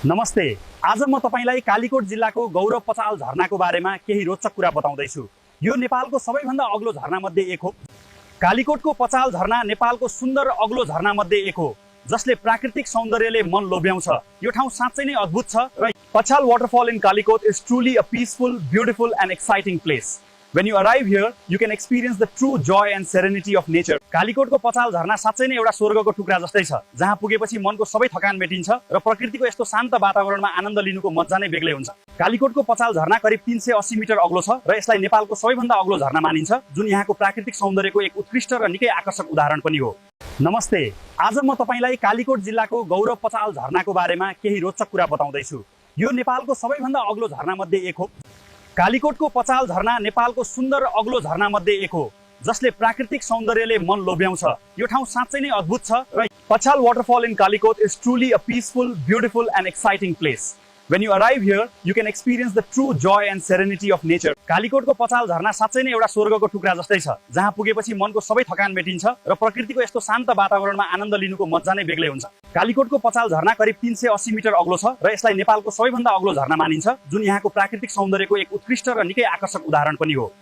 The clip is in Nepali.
नमस्ते। आज म तपाईलाई कालीकोट जिल्लाको गौरव पचाल झरनाको बारेमा केही रोचक कुरा बताउँदैछु। यो नेपालको सबैभन्दा अग्लो झरना मध्ये एक हो। कालीकोटको पचाल झरना नेपालको सुन्दर अग्लो झरना मध्ये एक हो, जसले प्राकृतिक सौन्दर्यले मन लोभ्याउँछ। यो ठाउँ साँच्चै नै अद्भुत छ र Pachal waterfall in Kalikot is truly a peaceful, beautiful and exciting place. When you arrive here, you can experience the true joy and serenity of nature. कालीकोटको Pachal झरना साँच्चै नै एउटा स्वर्गको टुक्रा जस्तै छ, जहाँ पुगेपछि मनको सबै थकान मेटिन्छ र प्रकृतिको यस्तो शान्त वातावरणमा आनन्द लिनुको मजा नै बेग्लै हुन्छ। कालीकोटको पचाल झरना करिब 380 मिटर अग्लो छ र यसलाई नेपालको सबैभन्दा अग्लो झरना मानिन्छ, जुन यहाँको प्राकृतिक सौन्दर्यको एक उत्कृष्ट र निकै आकर्षक उदाहरण पनि हो। नमस्ते। आज म तपाईलाई कालीकोट जिल्लाको गौरव पचाल झरनाको बारेमा केही रोचक कुरा बताउँदैछु। यो नेपालको सबैभन्दा अग्लो झरना मध्ये एक हो। कालीकोटको पचाल झरना नेपालको सुन्दर अग्लो झरना मध्ये एक हो, जसले प्राकृतिक सौन्दर्यले मन लोभ्याउँछ। यो ठाउँ साँच्चै नै अद्भुत छ र Pachal waterfall in Kalikot is truly a peaceful, beautiful and exciting place. When you arrive here, you can experience the true joy and serenity of nature. कालीकोटको Pachal झरना साँच्चै नै एउटा स्वर्गको टुक्रा जस्तै छ, जहाँ पुगेपछि मनको सबै थकान मेटिन्छ र प्रकृतिको यस्तो शान्त वातावरणमा आनन्द लिनुको मजा नै बेग्लै हुन्छ। कालीकोटको पचाल झरना करिब 380 मिटर अग्लो छ र यसलाई नेपालको सबैभन्दा अग्लो झरना मानिन्छ, जुन यहाँको प्राकृतिक सौन्दर्यको एक उत्कृष्ट र निकै आकर्षक उदाहरण पनि हो।